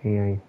Jej.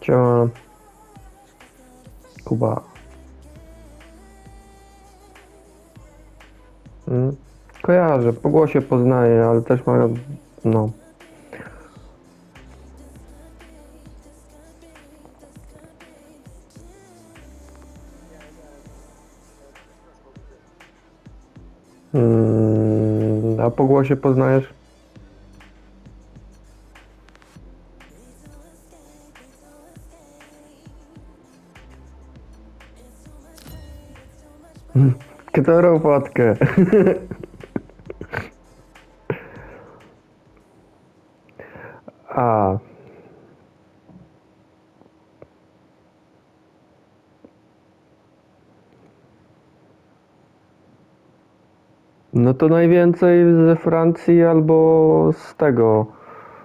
Ciao. Kuba. Kojarzę, po głosie poznaję, ale też mają, no. A po głosie poznajesz? Którą fotkę? A. No to najwięcej ze Francji albo z tego.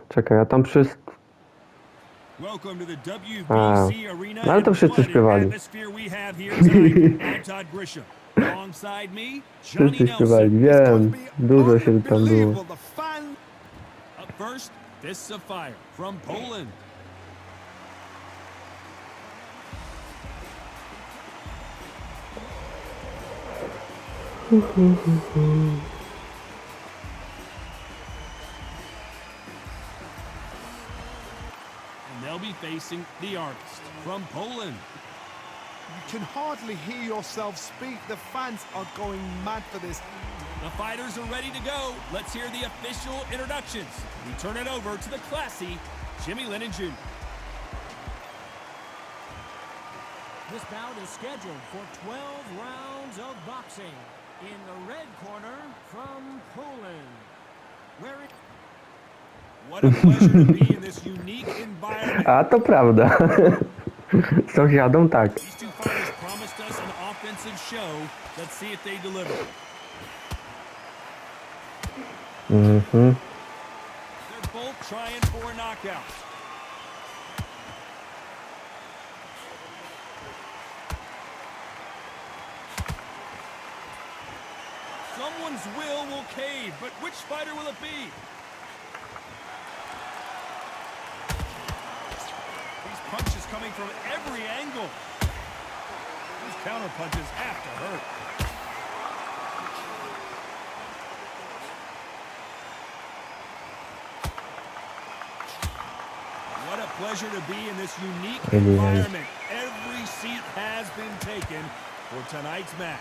Czekaj, a tam wszyscy... A, no ale to wszyscy śpiewali. Wszyscy śpiewali, wiem. Dużo się tam było. They'll be facing the artist from Poland. You can hardly hear yourself speak. The fans are going mad for this. The fighters are ready to go. Let's hear the official introductions. We turn it over to the classy Jimmy Lennon Jr. This bout is scheduled for 12 rounds of boxing. In the red corner from Poland, What a pleasure to be in this unique environment. A to prawda. Sąsiadom tak. These two fighters promised us an offensive show. Let's see if they deliver. They're both trying for a knockout. Someone's will cave, but which fighter will it be? These punches coming from every angle. These counter punches have to hurt. What a pleasure to be in this unique environment. Every seat has been taken for tonight's match.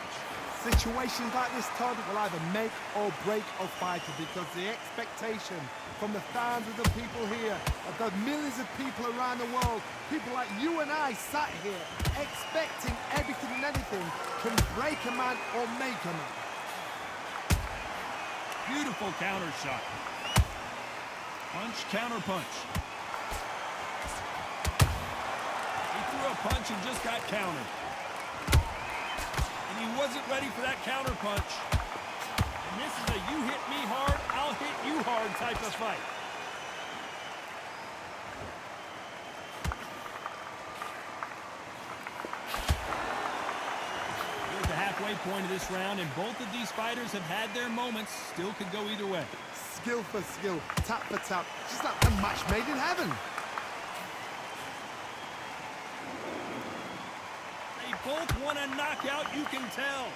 Situations like this, Todd, will either make or break a fighter because the expectation from the fans of the people here, of the millions of people around the world, people like you and I sat here expecting everything and anything can break a man or make a man. Beautiful counter shot. Punch, counter punch. He threw a punch and just got countered. He wasn't ready for that counter punch. And this is a you hit me hard, I'll hit you hard type of fight. We're at the halfway point of this round, and both of these fighters have had their moments. Still could go either way. Skill for skill, tap for tap, just like a match made in heaven. Both want a knockout, you can tell.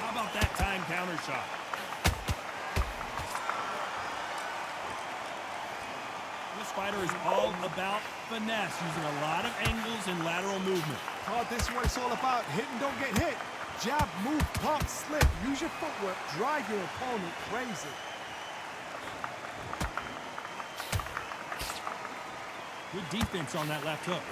How about that time counter shot? fighter is all about finesse, using a lot of angles and lateral movement. Todd, this is what it's all about. Hit and don't get hit. Jab, move, pop, slip. Use your footwork. Drive your opponent crazy. Good defense on that left hook.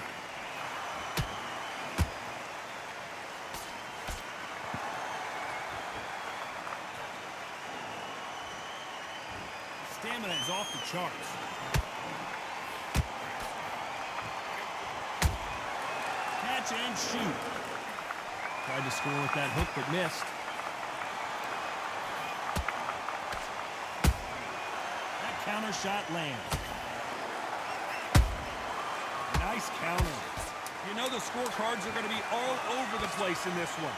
Stamina is off the charts. Catch and shoot. Tried to score with that hook but missed. That counter shot lands. Nice counter. You know the scorecards are going to be all over the place in this one.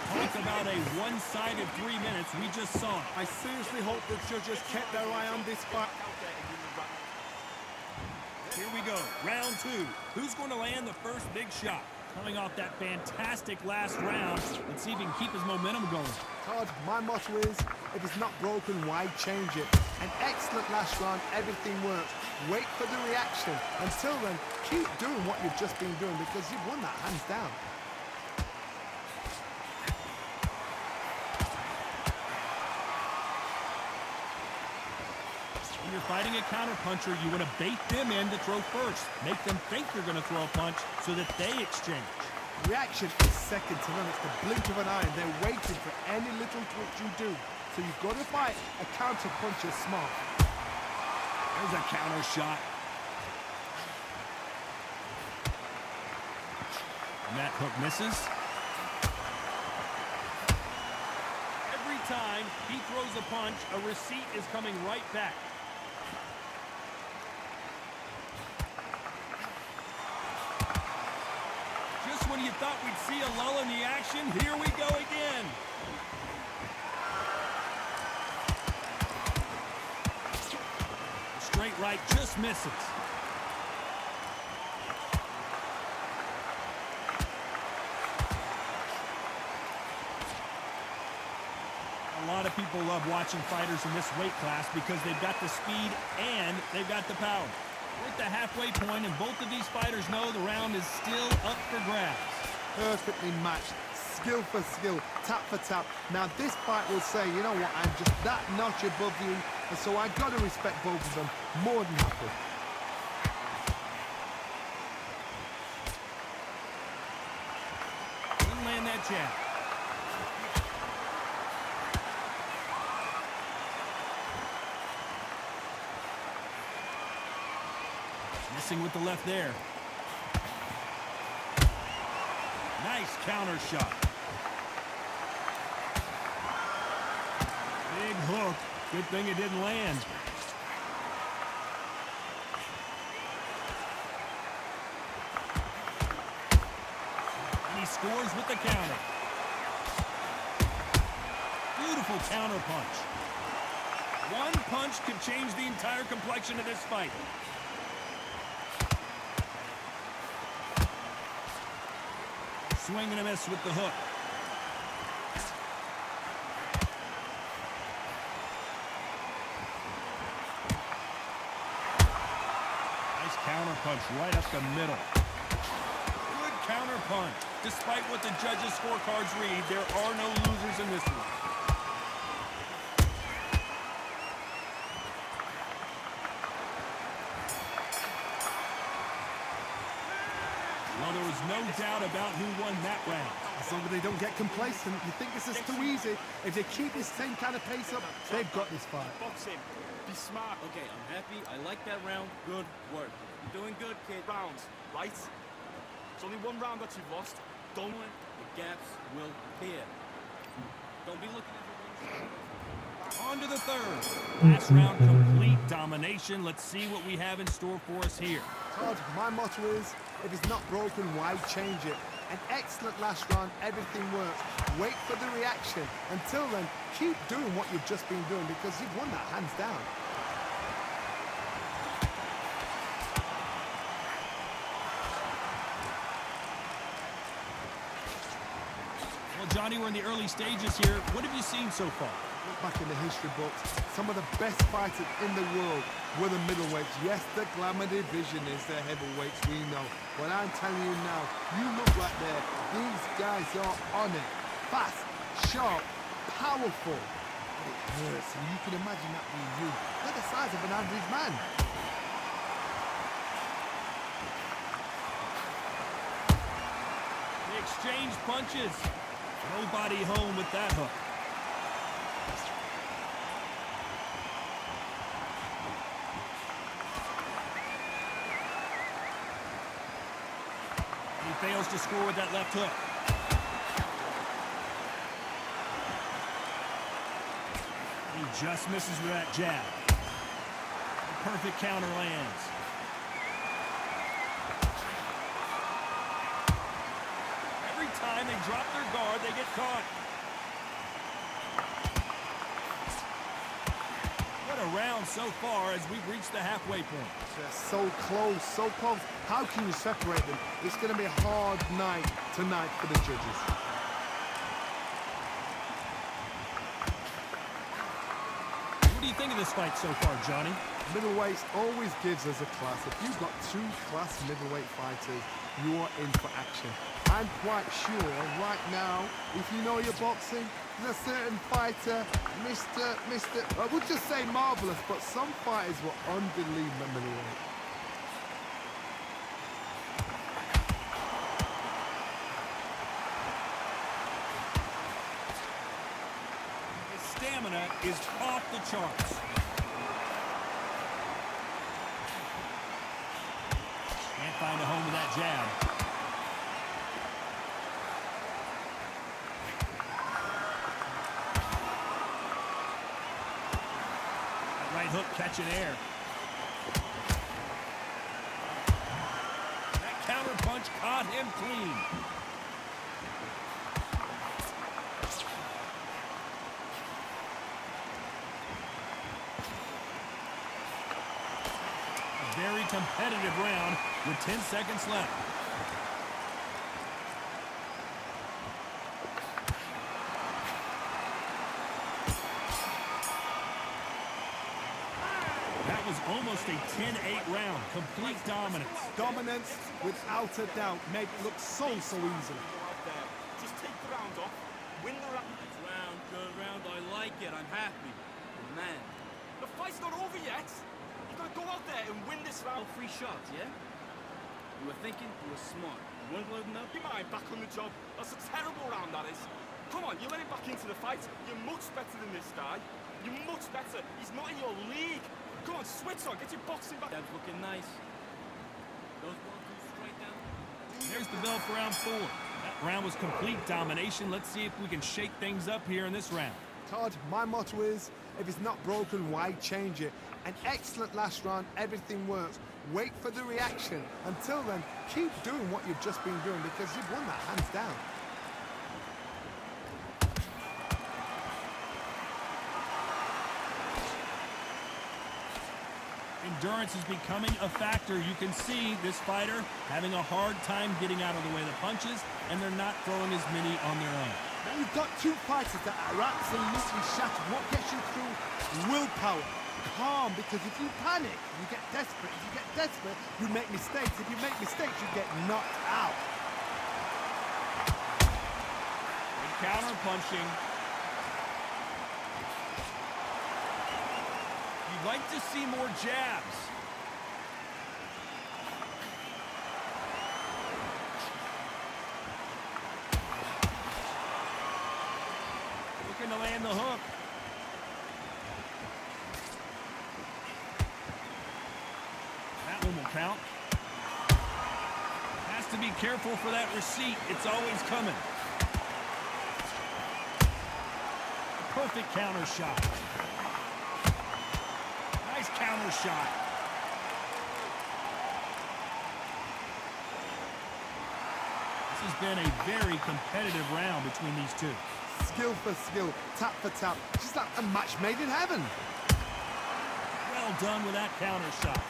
Talk about a one-sided 3 minutes. We just saw it. I seriously hope the judges kept their eye on this fight. Here we go, round 2. Who's going to land the first big shot? Coming off that fantastic last round, let's see if he can keep his momentum going. Todd, my motto is, if it's not broken, why change it? An excellent last round, everything works. Wait for the reaction. Until then, keep doing what you've just been doing because you've won that hands down. When you're fighting a counterpuncher, you want to bait them in to throw first. Make them think you're going to throw a punch so that they exchange. Reaction is second to none. It's the blink of an eye. They're waiting for any little twitch you do. So you've got to fight a counterpuncher smart. There's a counter shot. And that hook misses. Every time he throws a punch, a receipt is coming right back. Just when you thought we'd see a lull in the action, here we go again. Straight right just misses. A lot of people love watching fighters in this weight class because they've got the speed and they've got the power. We're at the halfway point, and both of these fighters know the round is still up for grabs. Perfectly matched, skill for skill, tap for tap. Now this fight will say, you know what, I'm just that notch above you, and so I've got to respect both of them more than happy. Didn't land that jab. Missing with the left there. Nice counter shot. Big hook. Good thing it didn't land. And he scores with the counter. Beautiful counter punch. One punch could change the entire complexion of this fight. Swing and a miss with the hook. Nice counter punch right up the middle. Good counter punch. Despite what the judges' scorecards read, there are no losers in this one. Well, there was no doubt about who won that round. As long as they don't get complacent, you think this is too easy. If they keep this same kind of pace up, they've got this fight. Box him. Be smart. Okay, I'm happy. I like that round. Good work. You're doing good, kid. Rounds, right? It's only one round that you've lost. Don't win. The gaps will appear. Don't be looking at the On to the third. Last round, complete domination. Let's see what we have in store for us here. Todd, my motto is, if it's not broken, why change it? An excellent last round, everything works. Wait for the reaction. Until then, keep doing what you've just been doing because you've won that hands down. we're in the early stages here. What have you seen so far? Look back in the history books, some of the best fighters in the world were the middleweights. Yes, the glamour division is the heavyweights, we know. But I'm telling you now, you look right there, these guys are on it. Fast, sharp, powerful. But it hurts, and you can imagine that being you. They're the size of an average man. They exchange punches. Nobody home with that hook. He fails to score with that left hook. He just misses with that jab. The perfect counter lands. Every time they drop their guard, they get caught. What a round so far as we've reached the halfway point. They're so close, so close. How can you separate them? It's going to be a hard night tonight for the judges. What do you think of this fight so far, Johnny? Middleweights always gives us a class. If you've got two class middleweight fighters, you are in for action. I'm quite sure right now, if you know your boxing, there's a certain fighter, I would just say marvelous, but some fighters were unbelievable middleweight. His stamina is off the charts. Can't find a home with that jab. That right hook catching air. That counter punch caught him clean. Very competitive round with 10 seconds left. That was almost a 10-8 round. Complete dominance. Dominance, without a doubt, made it look so easy. Just take the round off, win the round. Good round, I like it, I'm happy. But man, the fight's not over yet. You've got to go out there and win this round. All 3 shots, yeah? You were thinking, you were smart. You weren't loading up. You mind back on the job. That's a terrible round, that is. Come on, you let him back into the fight. You're much better than this guy. You're much better. He's not in your league. Come on, switch on. Get your boxing back. That's looking nice. Those 1-2 straight down. There's the bell for round 4. That round was complete domination. Let's see if we can shake things up here in this round. Todd, my motto is, if it's not broken, why change it? An excellent last round, everything works. Wait for the reaction. Until then, keep doing what you've just been doing because you've won that hands down. Endurance is becoming a factor. You can see this fighter having a hard time getting out of the way of the punches, and they're not throwing as many on their own. Now you've got 2 fighters that are absolutely shattered. What gets you through? Willpower. Calm, because if you panic, you get desperate. If you get desperate, you make mistakes. If you make mistakes, you get knocked out. And counter punching. You'd like to see more jabs. Looking to land the hook. That one will count. Has to be careful for that receipt. It's always coming. Perfect counter shot. Nice counter shot. This has been a very competitive round between these two. Skill for skill, tap for tap. Just like a match made in heaven. Well done with that counter shot.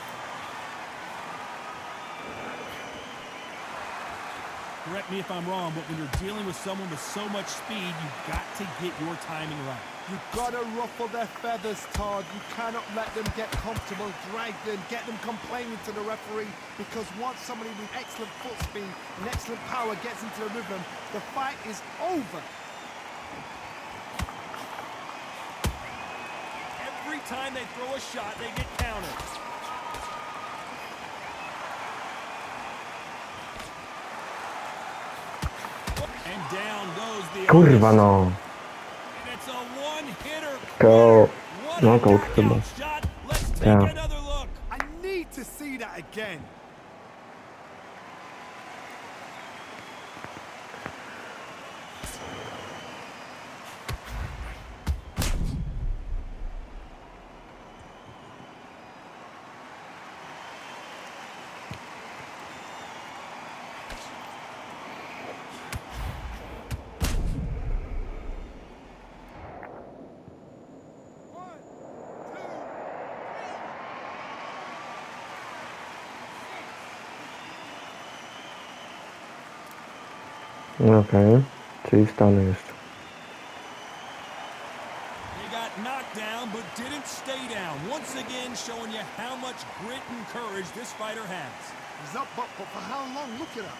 Correct me if I'm wrong, but when you're dealing with someone with so much speed, you've got to get your timing right. You've got to ruffle their feathers, Todd. You cannot let them get comfortable, drag them, get them complaining to the referee, because once somebody with excellent foot speed and excellent power gets into the rhythm, the fight is over. Every time they throw a shot, they get countered. And down goes the Kurwa no. And it's a one-hitter. To What a knockout chyba. knockout shot. Let's take Yeah. another look. I need to see that again. Okej, czyli Stany jeszcze. They got knocked down, but didn't stay down. Once again, showing you how much grit and courage this fighter has. He's up, but for how long? Look at him.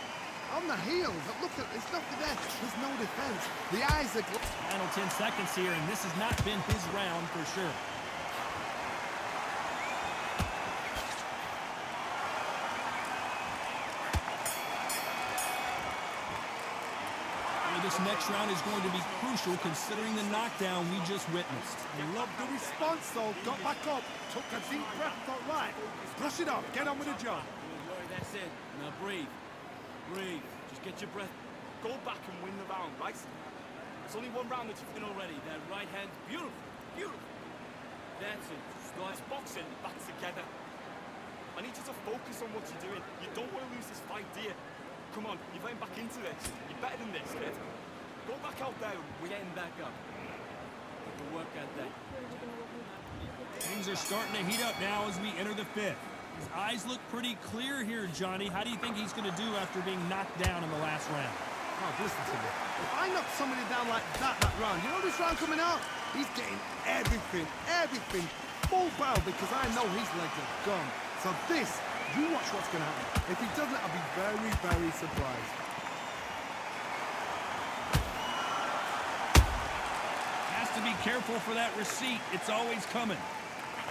On the heels. Look at, there's nothing there. There's no defense. The eyes are... Final 10 seconds here, and this has not been his round for sure. This next round is going to be crucial considering the knockdown we just witnessed. He loved the response, though. Got back up, took a deep breath, thought, right, brush it off, get on with the job. That's it. Now breathe. Breathe. Just get your breath. Go back and win the round, right? It's only one round that you've been already. That right hand, beautiful. Beautiful. That's it. Start boxing back together. I need you to focus on what you're doing. You don't want to lose this fight, do you? Come on, you're getting back into this. You're better than this, kid. Go back out there. We're getting back up. We'll work at that. Things are starting to heat up now as we enter the fifth. His eyes look pretty clear here, Johnny. How do you think he's going to do after being knocked down in the last round? Oh, listen to me. If I knock somebody down like that round, you know this round coming out? He's getting everything, full barrel, because I know his legs are gone. So this, you watch what's going to happen. If he doesn't, I'll be very, very surprised. Has to be careful for that receipt. It's always coming.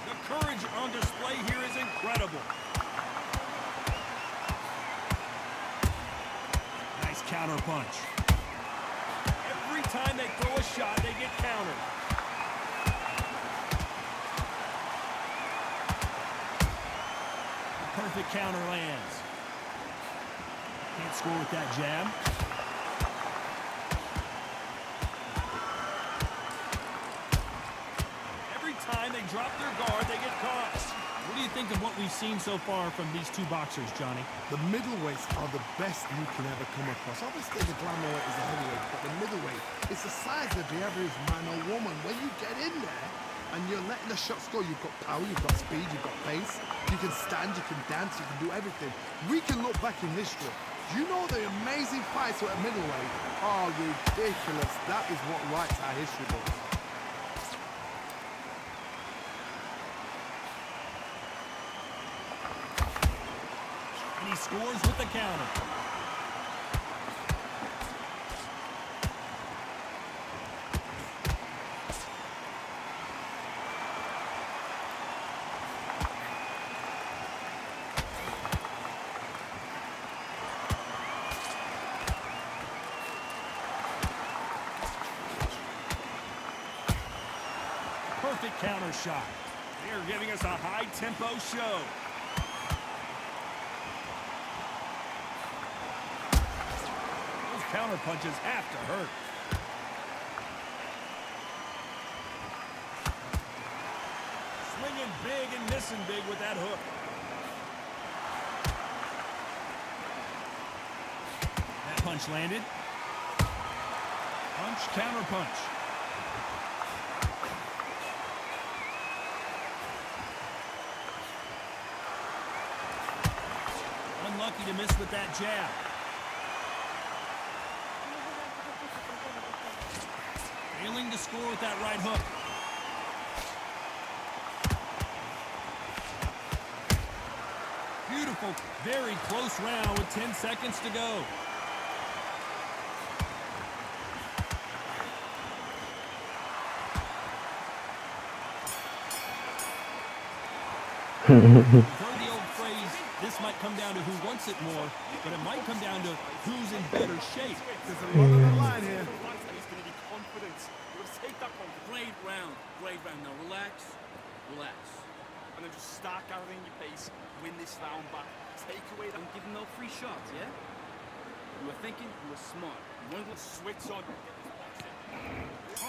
The courage on display here is incredible. Nice counter punch. Every time they throw a shot, they get countered. The perfect counter lands. Can't score with that jab. Time they drop their guard, they get caught. What do you think of what we've seen so far from these two boxers, Johnny? The middleweights are the best you can ever come across. Obviously, the glamour is the heavyweight, but the middleweight, it's the size of the average man or woman. When you get in there and you're letting the shots go, you've got power, you've got speed, you've got pace, you can stand, you can dance, you can do everything. We can look back in history. Do you know the amazing fights at middleweight are ridiculous? That is what writes our history books. And he scores with the counter. Perfect counter shot. They are giving us a high-tempo show. Counter punches have to hurt. Swinging big and missing big with that hook. That punch landed. Punch, counter punch. Unlucky to miss with that jab. Failing to score with that right hook. Beautiful, very close round with 10 seconds to go. You've heard the old phrase, this might come down to who wants it more, but it might come down to who's in better shape. There's a lot on the line here. He's going to be confident. You've got to take that confidence. Great round. Great round. Now relax. Relax. And then just start gathering your pace. Win this round back. Take away that. Don't give him no free shots, yeah? You were thinking, you were smart. You weren't going to switch on.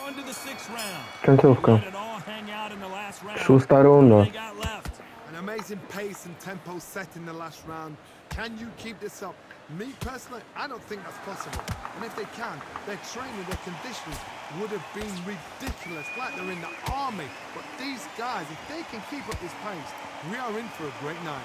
On to the sixth round. Końcówka. Let it all hang out in the last round. 6. runda. They got left. An amazing pace and tempo set in the last round. Can you keep this up? Me personally, I don't think that's possible. And if they can, their training, their conditioning would have been ridiculous, like they're in the army. But these guys, if they can keep up this pace, we are in for a great night.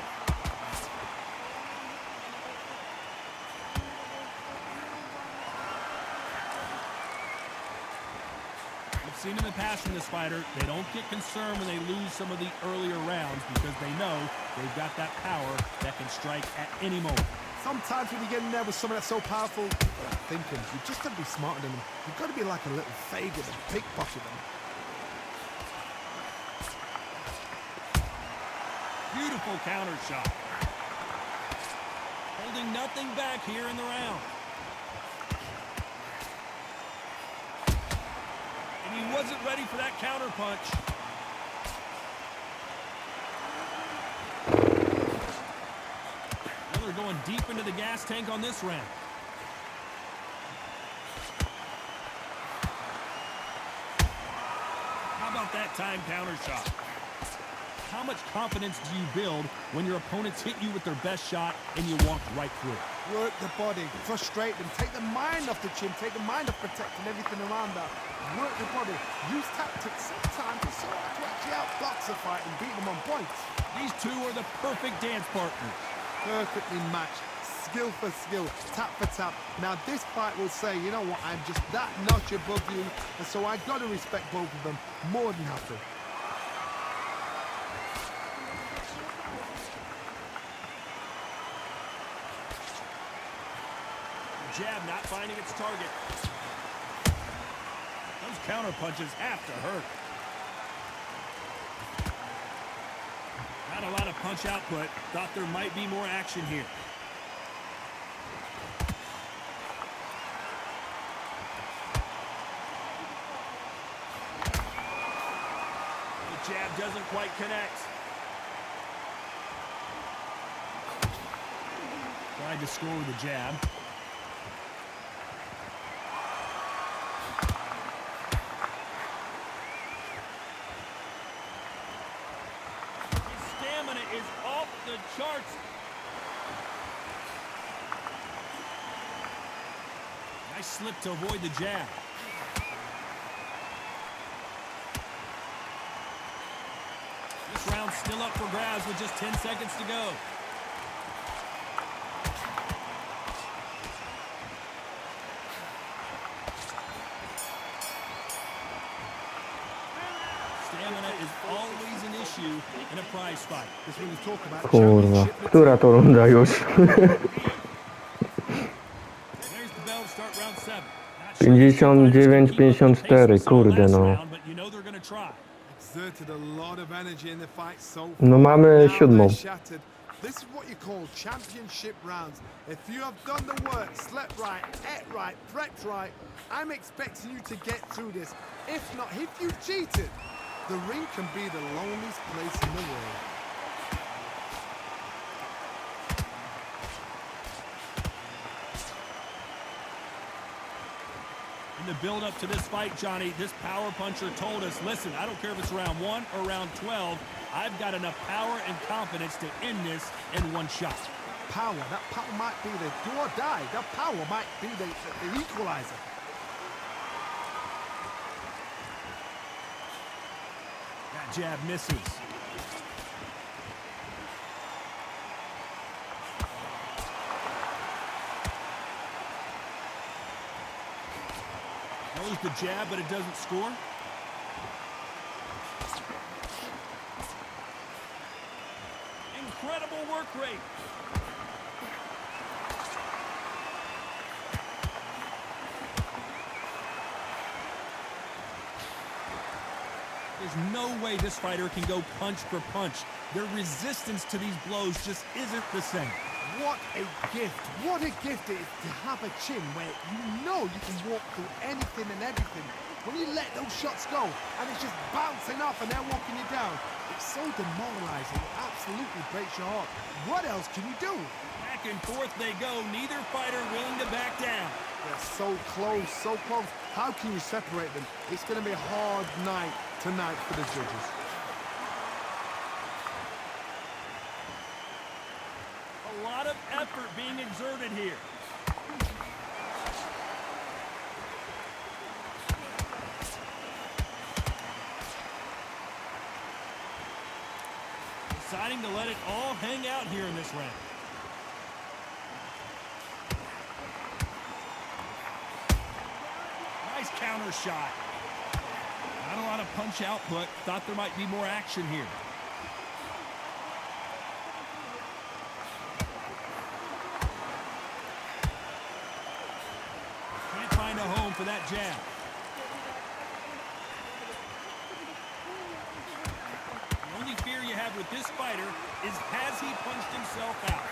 I've seen in the past from this fighter, they don't get concerned when they lose some of the earlier rounds because they know they've got that power that can strike at any moment. Sometimes when you get in there with someone that's so powerful, I'm thinking, you just got to be smarter than them. You've got to be like a little faggot and pickpocket them. Beautiful counter shot. Holding nothing back here in the round. And he wasn't ready for that counter punch. Now they're going deep into the gas tank on this round. How about that time counter shot? How much confidence do you build when your opponents hit you with their best shot and you walk right through it? Work the body, frustrate them, take the mind off the chin, take the mind off protecting everything around that. Work the body, use tactics sometimes to sort of to actually outbox a fight and beat them on points. These two are the perfect dance partners. Perfectly matched, skill for skill, tap for tap. Now this fight will say, you know what, I'm just that notch above you, and so I got to respect both of them more than have to. Jab not finding its target. Those counter punches have to hurt. Not a lot of punch output. Thought there might be more action here. The jab doesn't quite connect. Tried to score with a jab. Is off the charts. Nice slip to avoid the jab. This round's still up for grabs with just 10 seconds to go. Stamina is always an issue in a prize fight. This when you talk about Kurwa, która to runda już? There's the bell to start round 7. Not sure 59-54, kurde no. but you know they're going to try. exerted a lot of energy in the fight so far. No mamy Now 7. they're shattered. This is what you call championship rounds. If you have done the work, slept right, ate right, prepped right, I'm expecting you to get through this. If not, if you cheated, the ring can be the loneliest place in the world. In the build-up to this fight, Johnny, this power puncher told us, listen, I don't care if it's round 1 or round 12, I've got enough power and confidence to end this in one shot. Power, that power might be the do or die. That power might be the equalizer. That jab misses. Throws the jab, but it doesn't score. Incredible work rate. There's no way this fighter can go punch for punch. Their resistance to these blows just isn't the same. What a gift. What a gift it is to have a chin where you know you can walk through anything and everything. When you let those shots go and it's just bouncing off and they're walking you down, it's so demoralizing. It absolutely breaks your heart. What else can you do? Back and forth they go. Neither fighter willing to back down. They're so close, so close. How can you separate them? It's going to be a hard night tonight for the judges. A lot of effort being exerted here. Deciding to let it all hang out here in this round. Nice counter shot. Not a lot of punch output. Thought there might be more action here. Can't find a home for that jab. The only fear you have with this fighter is, has he punched himself out?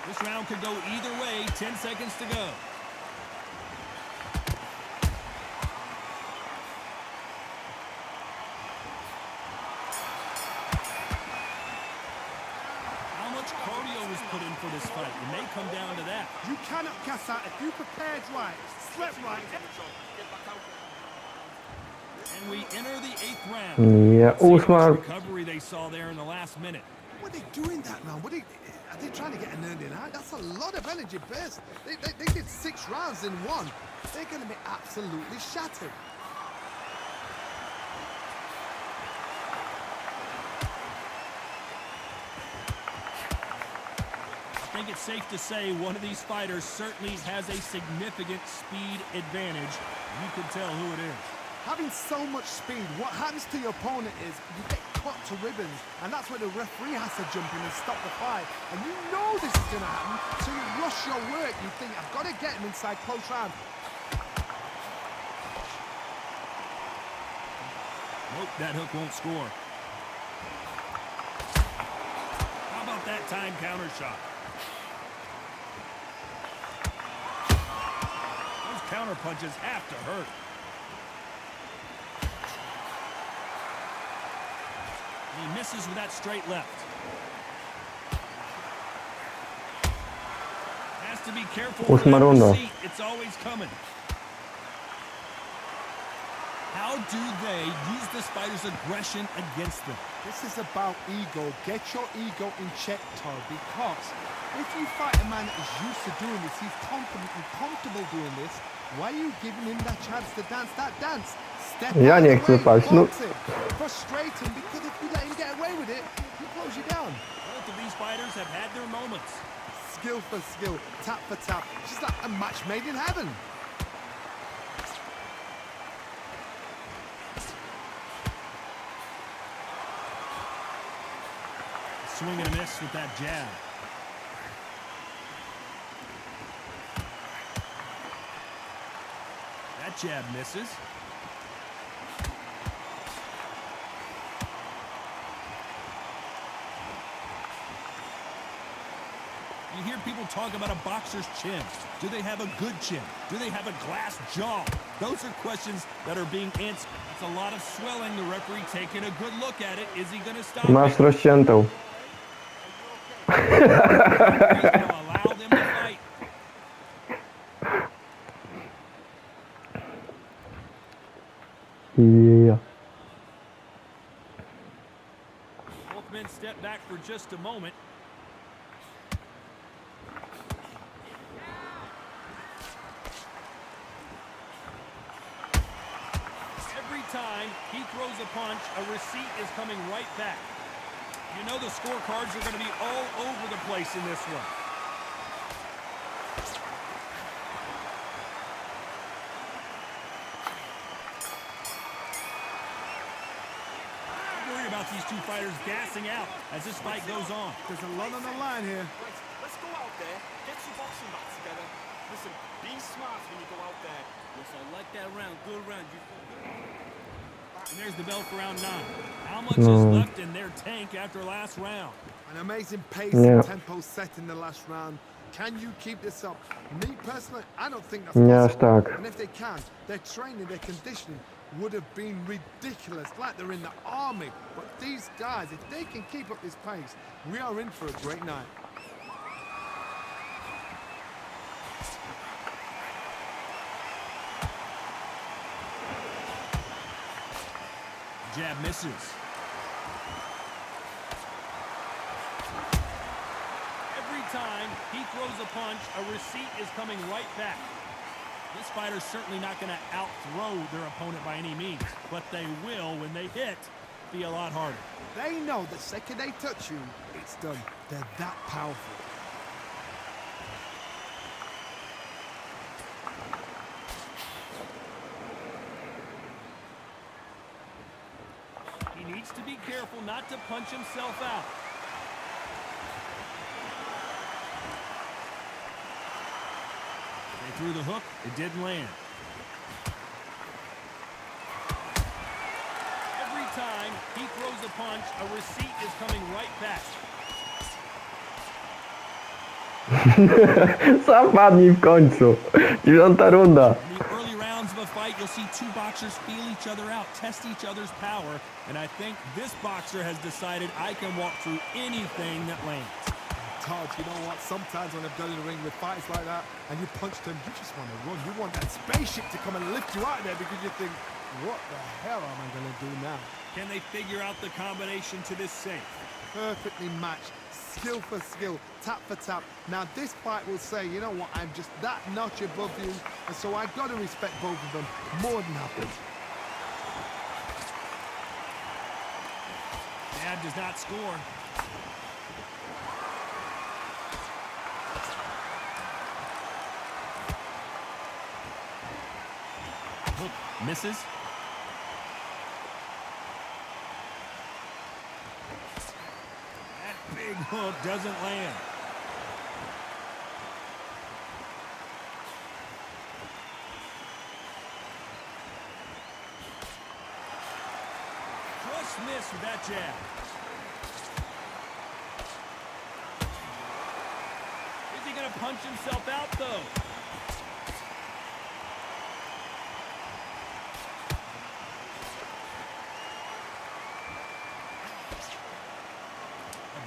This round could go either way. 10 seconds to go. How much cardio was put in for this fight? It may come down to that. You cannot cast out if you prepared right, slept right. And we enter the 8th round. Ja, See how much ósma. recovery they saw there in the last minute. What are they doing that round? Are they trying to get an early night? That's a lot of energy burst. They did 6 rounds in one. They're going to be absolutely shattered. I think it's safe to say one of these fighters certainly has a significant speed advantage. You can tell who it is. Having so much speed, what happens to your opponent is you get cut to ribbons, and that's where the referee has to jump in and stop the fight. And you know this is going to happen, so you rush your work. You think, I've got to get him inside close round. Nope, that hook won't score. How about that time counter shot? Those counter punches have to hurt. He misses with that straight left. Has to be careful with Ósma that runda. receipt. It's always coming. How do they use this fighter's aggression against them? This is about ego. Get your ego in check, Todd, because if you fight a man that is used to doing this, he's confident and comfortable doing this, why are you giving him that chance to dance that dance? Step Ja out nie of the chcę way, paść, no. box it. Frustrating, because if you let him get away with it, he blows you down. Both of these fighters have had their moments. Skill for skill, tap for tap. It's like a match made in heaven. Swing and a miss with that jab. That jab misses. You hear people talk about a boxer's chin. Do they have a good chin? Do they have a glass jaw? Those are questions that are being answered. It's a lot of swelling. The referee taking a good look at it. Is he going to stop Masz it? rozciętą. He's going to allow them to fight. Ja. Both men step back for just a moment. Every time he throws a punch, a receipt is coming right back. You know the scorecards are going to be all over the place in this one. Worry about these two fighters gassing out as this fight goes on. There's a lot on the line here. Right, let's go out there, get your boxing back together. Listen, be smart when you go out there. Yes, I like that round. Good round. And there's the bell for round 9. How much is left in their tank after last round? An amazing pace and tempo set in the last round. Can you keep this up? Me personally, I don't think that's possible. And if they can, their training, their conditioning would have been ridiculous, like they're in the army. But these guys, if they can keep up this pace, we are in for a great night. Jab misses. Every time he throws a punch, a receipt is coming right back. This fighter's certainly not going to out-throw their opponent by any means, but they will, when they hit, be a lot harder. They know the second they touch you, it's done. They're that powerful. He needs to be careful not to punch himself out. They threw the hook, it didn't land. Every time he throws a punch, a receipt is coming right back. Sam padnij w końcu. 9. runda. In the early rounds of a fight, you'll see two boxers feel each other out, test each other's power, and I think this boxer has decided I can walk through anything that lands. Todd, you know what? Sometimes when I've done in the ring with fights like that, and you punch them, you just want to run. You want that spaceship to come and lift you out of there because you think, what the hell am I going to do now? Can they figure out the combination to this safe? Perfectly matched. Skill for skill, tap for tap. Now this fight will say, you know what, I'm just that notch above you, and so I've got to respect both of them more than happy. Dad does not score. Hook misses. Big hook doesn't land. Just missed with that jab. Is he going to punch himself out, though?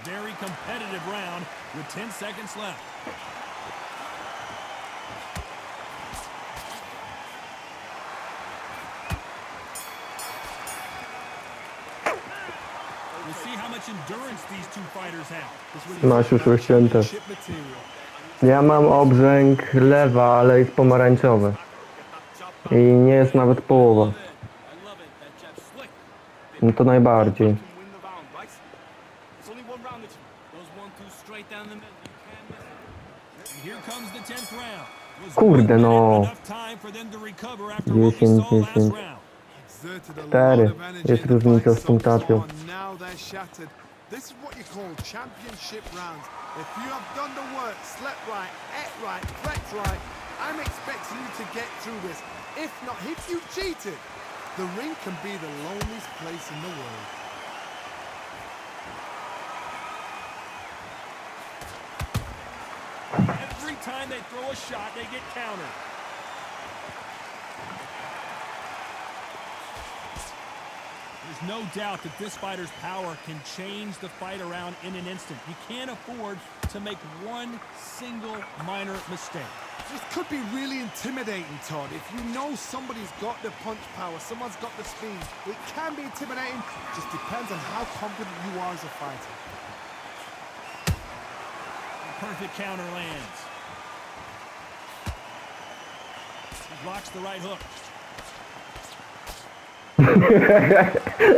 Very competitive round with 10 seconds left. We'll see how much endurance these two fighters have. Masz już rozcięte. Ja mam obrzęk lewa, ale jest pomarańczowy. I nie jest nawet połowa. No to najbardziej. Kurde no. 10, 10. 4. Jest różnica z punktacją. This is what you call championship rounds. If you have done the work, slept right, ate right, slept right, I'm expecting you to get through this. If not, if you cheated, the ring can be the loneliest place in the world. Every time they throw a shot, they get countered. There's no doubt that this fighter's power can change the fight around in an instant. You can't afford to make one single minor mistake. This could be really intimidating, Todd. If you know somebody's got the punch power, someone's got the speed, it can be intimidating. Just depends on how confident you are as a fighter. Perfect counter lands. He blocks the right hook.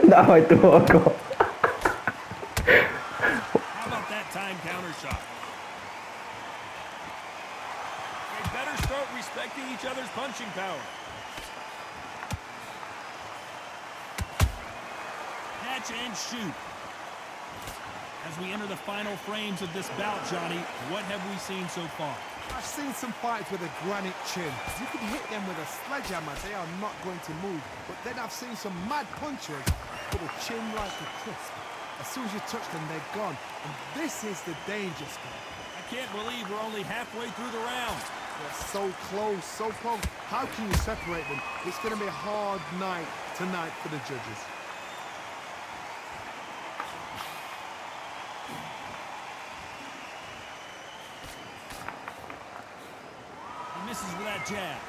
Dawaj tu oko. Catch and shoot. As we enter the final frames of this bout, Johnny, what have we seen so far? I've seen some fighters with a granite chin. You can hit them with a sledgehammer, they are not going to move. But then I've seen some mad punchers with a chin like a crisp. As soon as you touch them, they're gone. And this is the danger spot. I can't believe we're only halfway through the round. They're so close, so close. How can you separate them? It's going to be a hard night tonight for the judges. He misses with that jab.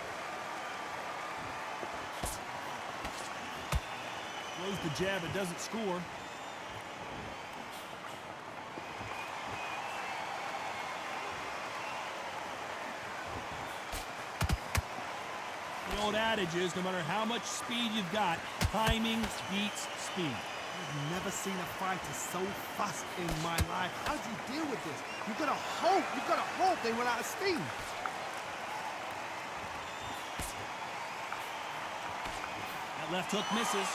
Throws the jab, it doesn't score. The old adage is, no matter how much speed you've got, timing beats speed. I've never seen a fighter so fast in my life. How do you deal with this? You've got to hope they run out of steam. That left hook misses.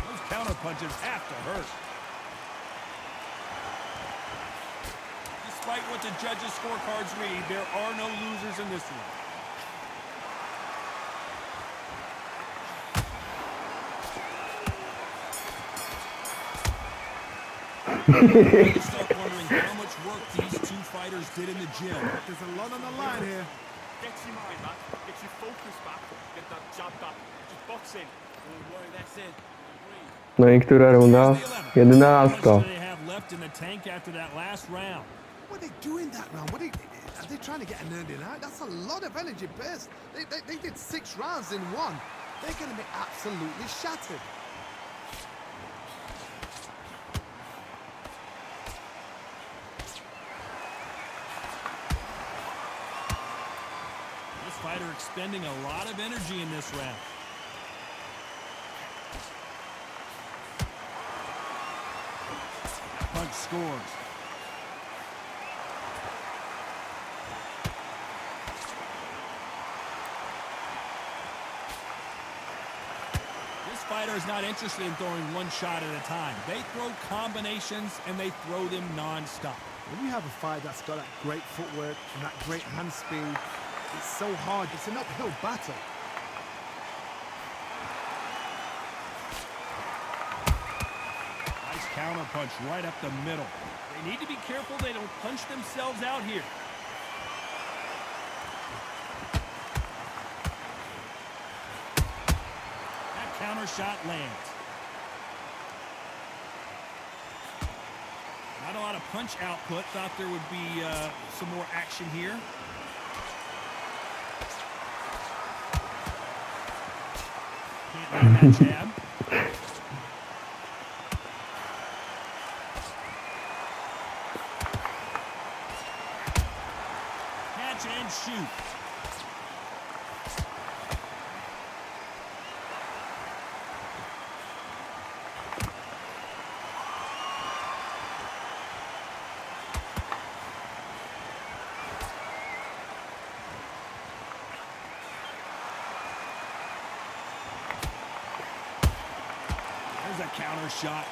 Those counter punches have to hurt. Despite what the judges' scorecards read, there are no losers in this one. You start wondering how much work these two fighters did in the gym. There's a lot on the line here. Get your mind back, get your focus back, get that jab back, just box in. Don't worry, that's it. Breathe. No i która runda? 11. How much do they have left in the tank after that last round? What are they doing that round? Are they trying to get an early out? That's a lot of energy burst. They did 6 rounds in one. They're going to be absolutely shattered. This fighter expending a lot of energy in this round. Punch scores. This fighter is not interested in throwing one shot at a time. They throw combinations and they throw them non-stop. When you have a fight that's got that great footwork and that great hand speed, it's so hard. It's an uphill battle. Nice counter punch right up the middle. They need to be careful they don't punch themselves out here. That counter shot lands. Not a lot of punch output. Thought there would be some more action here. Can't land that jab. Catch and shoot. There's a counter shot.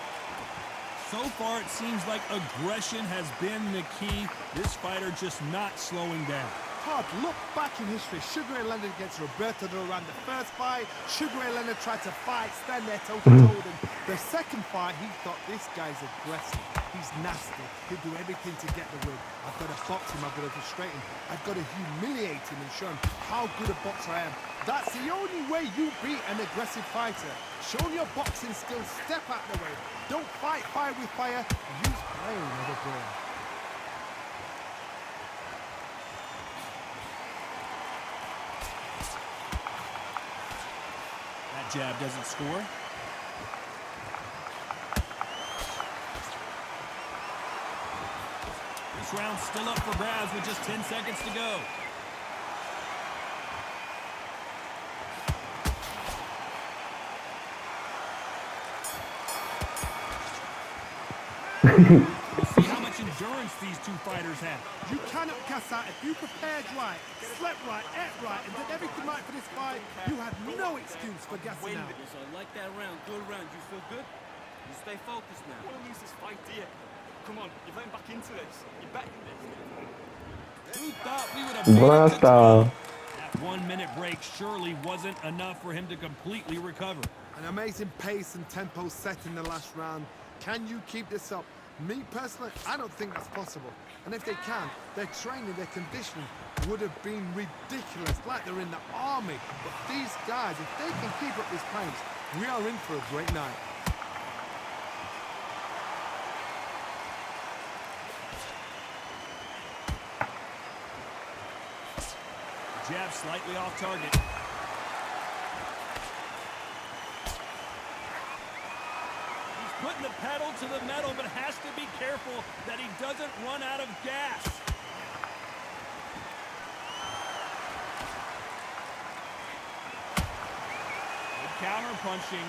So far, it seems like aggression has been the key. This fighter just not slowing down. Todd, look back in history. Sugar Ray Leonard against Roberto Duran. The first fight, Sugar Ray Leonard tried to fight, stand there toe-to-toe with him. The second fight, he thought, this guy's aggressive. He's nasty. He'll do everything to get the win. I've got to box him. I've got to frustrate him. I've got to humiliate him and show him how good a boxer I am. That's the only way you beat an aggressive fighter. Show him your boxing skills. Step out the way. Don't fight fire with fire. Use fire with a brain. That jab doesn't score. This round's still up for grabs with just 10 seconds to go. We'll see how much endurance these two fighters have. You can't try not to cast out. If you prepared right, slept right, ate right, and did everything right for this fight, you had no excuse for gassing out. Yes, I like that round. Good round. You feel good? You stay focused now. You don't lose this fight, do you? Come on, you're getting back into this. You're betting this. Who thought we would have made it to 12? 12. That 1 minute break surely wasn't enough for him to completely recover. An amazing pace and tempo set in the last round. Can you keep this up? Me personally, I don't think that's possible. And if they can, their training, their conditioning would have been ridiculous, like they're in the army. But these guys, if they can keep up this pace, we are in for a great night. Jab slightly off target. He's putting the pedal to the metal, but has to be careful that he doesn't run out of gas. Good counter punching.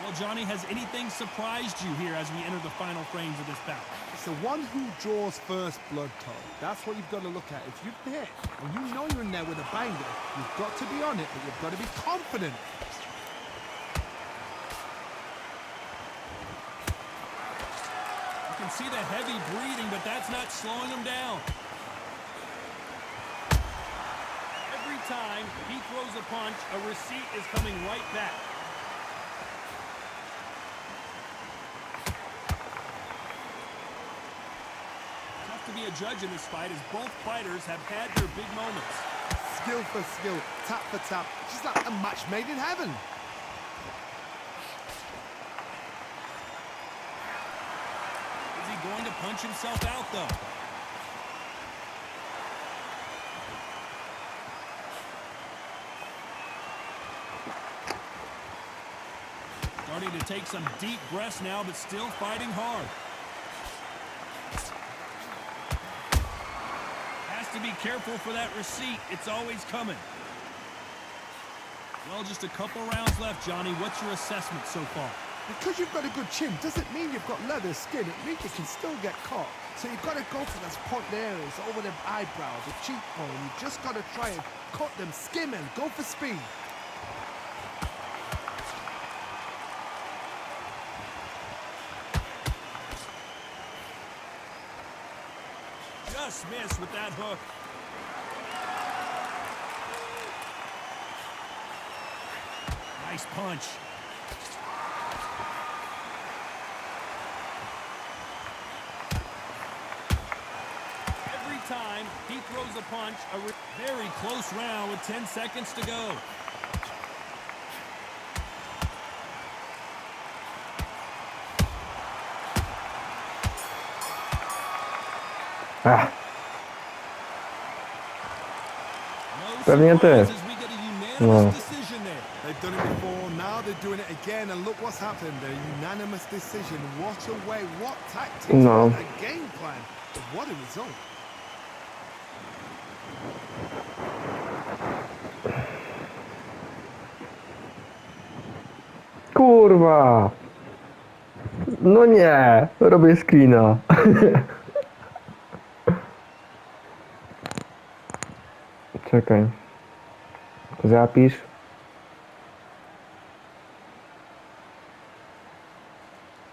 Well, Johnny, has anything surprised you here as we enter the final frames of this bout? It's the one who draws first blood, Todd. That's what you've got to look at. If you're there and you know you're in there with a banger, you've got to be on it, but you've got to be confident. You can see the heavy breathing, but that's not slowing him down. Every time he throws a punch, a receipt is coming right back. Tough to be a judge in this fight, as both fighters have had their big moments. Skill for skill, tap for tap. Just like a match made in heaven. Is he going to punch himself out, though? Starting to take some deep breaths now, but still fighting hard. Has to be careful for that receipt. It's always coming. Well, just a couple rounds left, Johnny. What's your assessment so far? Because you've got a good chin doesn't mean you've got leather skin. It means you can still get caught. So you've got to go for those point areas over the eyebrows, the cheekbone. You just got to try and cut them, skim them, go for speed. Just missed with that hook. Nice punch. Every time he throws a punch, a very close round with 10 seconds to go. Ah, No pewnie ty. surprises, we get a unanimous No. decision there. They've done it before, now they're doing it again, and look what's happened. A unanimous decision. What a way, what tactics, No. what a game plan. But what a result. kurwa. No nie, robię screena. Czekaj. Zapisz.